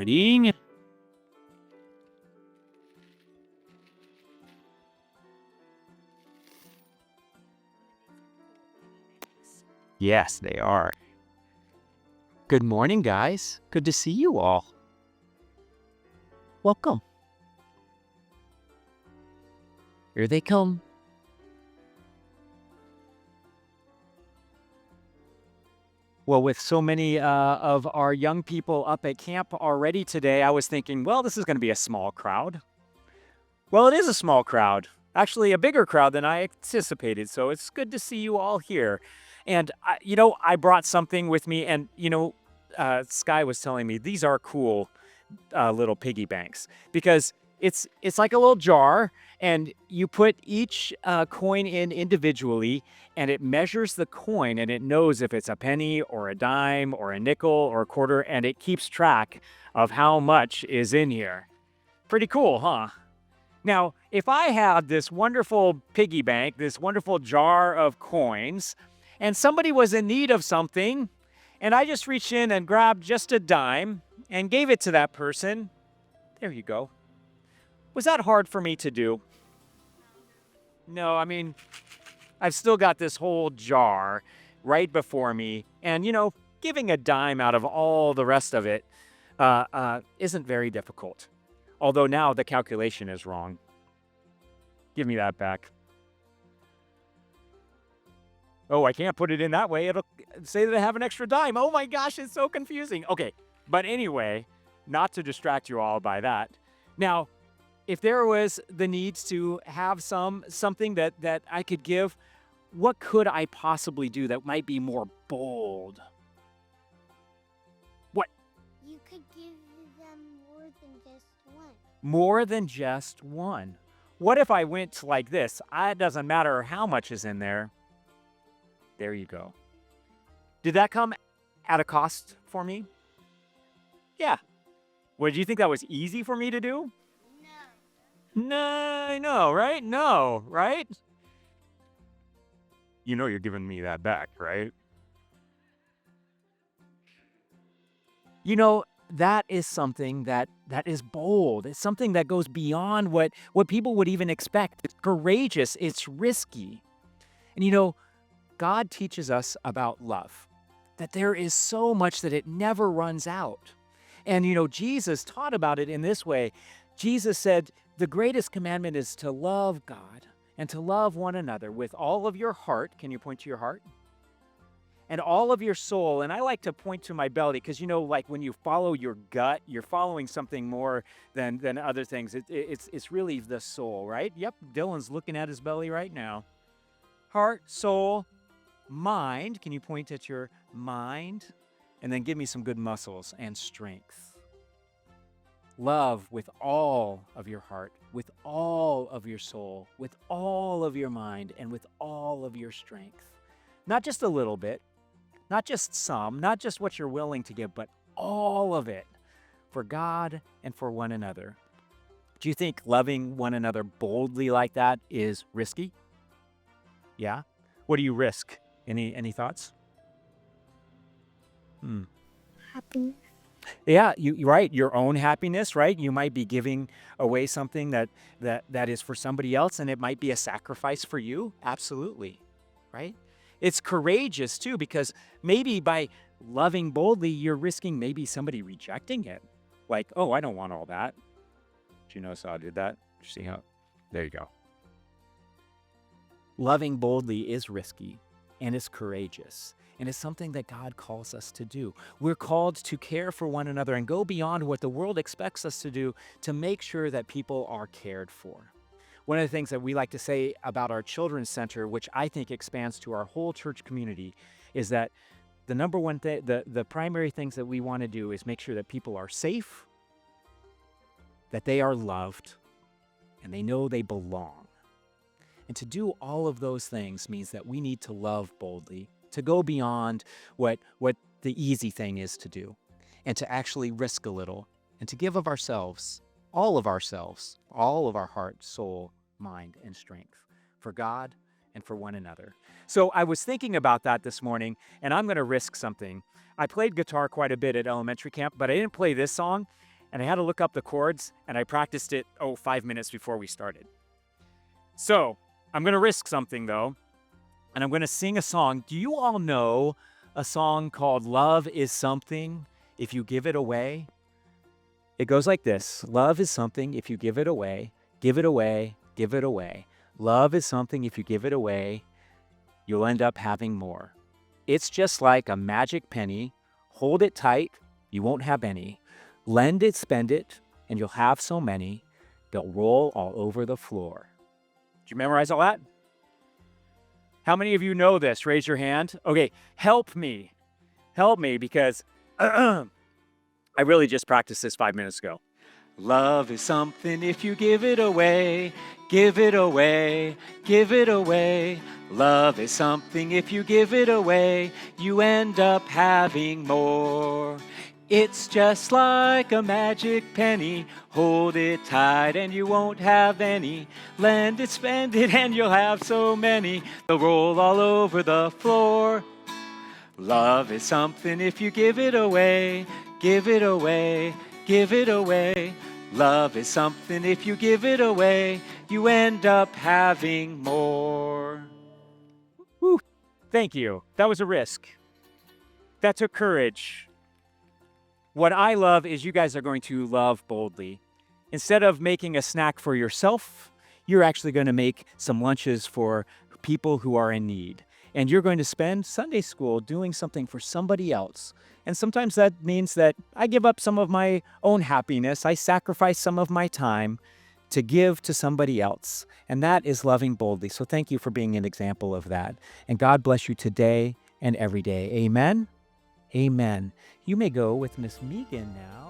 Loading. Yes, they are. Good morning, guys. Good to see you all. Welcome. Here they come. Well, with so many of our young people up at camp already today, I was thinking, well, this is going to be a small crowd. Well, it is a small crowd. Actually, a bigger crowd than I anticipated. So it's good to see you all here. And, I brought something with me. And, Sky was telling me these are cool little piggy banks because it's like a little jar and you put each coin in individually and it measures the coin and it knows if it's a penny or a dime or a nickel or a quarter and it keeps track of how much is in here. Pretty cool, huh? Now, if I had this wonderful piggy bank, this wonderful jar of coins, and somebody was in need of something, and I just reached in and grabbed just a dime and gave it to that person, there you go. Was that hard for me to do? No, I mean, I've still got this whole jar right before me, and giving a dime out of all the rest of it isn't very difficult. Although now the calculation is wrong. Give me that back. Oh, I can't put it in that way. It'll say that I have an extra dime. Oh my gosh, it's so confusing. Okay, but anyway, not to distract you all by that. Now, if there was the needs to have something that I could give, what could I possibly do that might be more bold? What? You could give them more than just one. More than just one. What if I went like this? It doesn't matter how much is in there. There you go. Did that come at a cost for me? Yeah. Well, do you think that was easy for me to do? No, no, right? No, right? You're giving me that back, right? That is something that is bold. It's something that goes beyond what people would even expect. It's courageous. It's risky. And God teaches us about love, that there is so much that it never runs out. And Jesus taught about it in this way. Jesus said, the greatest commandment is to love God and to love one another with all of your heart. Can you point to your heart? And all of your soul. And I like to point to my belly because, like when you follow your gut, you're following something more than other things. It's really the soul, right? Yep, Dylan's looking at his belly right now. Heart, soul, mind. Can you point at your mind? And then give me some good muscles and strength. Love with all of your heart, with all of your soul, with all of your mind, and with all of your strength. Not just a little bit, not just some, not just what you're willing to give, but all of it for God and for one another. Do you think loving one another boldly like that is risky? Yeah? What do you risk? Any thoughts? Happiness. Yeah, you're right. Your own happiness, right? You might be giving away something that is for somebody else, and it might be a sacrifice for you. Absolutely, right? It's courageous too, because maybe by loving boldly, you're risking maybe somebody rejecting it. Like, oh, I don't want all that. Did you notice how I did that? See how? There you go. Loving boldly is risky, and it's courageous. And it's something that God calls us to do. We're called to care for one another and go beyond what the world expects us to do to make sure that people are cared for. One of the things that we like to say about our Children's Center, which I think expands to our whole church community, is that the number one thing, the primary things that we want to do is make sure that people are safe, that they are loved, and they know they belong. And to do all of those things means that we need to love boldly, to go beyond what the easy thing is to do, and to actually risk a little, and to give of ourselves, all of our heart, soul, mind, and strength for God and for one another. So I was thinking about that this morning, and I'm going to risk something. I played guitar quite a bit at elementary camp, but I didn't play this song. and I had to look up the chords, and I practiced it, 5 minutes before we started. So I'm going to risk something, though, and I'm going to sing a song. Do you all know a song called Love is Something If You Give It Away? It goes like this. Love is something if you give it away, give it away, give it away. Love is something if you give it away, you'll end up having more. It's just like a magic penny. Hold it tight, you won't have any. Lend it, spend it, and you'll have so many, they'll roll all over the floor. Did you memorize all that? How many of you know this? Raise your hand. Okay, help me. Help me because I really just practiced this 5 minutes ago. Love is something if you give it away, give it away, give it away. Love is something if you give it away, you end up having more. It's just like a magic penny. Hold it tight and you won't have any. Lend it, spend it, and you'll have so many. They'll roll all over the floor. Love is something if you give it away, give it away, give it away. Love is something if you give it away, you end up having more. Whew. Thank you. That was a risk. That took courage. What I love is you guys are going to love boldly. Instead of making a snack for yourself, you're actually going to make some lunches for people who are in need. And you're going to spend Sunday school doing something for somebody else. And sometimes that means that I give up some of my own happiness. I sacrifice some of my time to give to somebody else. And that is loving boldly. So thank you for being an example of that. And God bless you today and every day. Amen. Amen. You may go with Miss Megan now.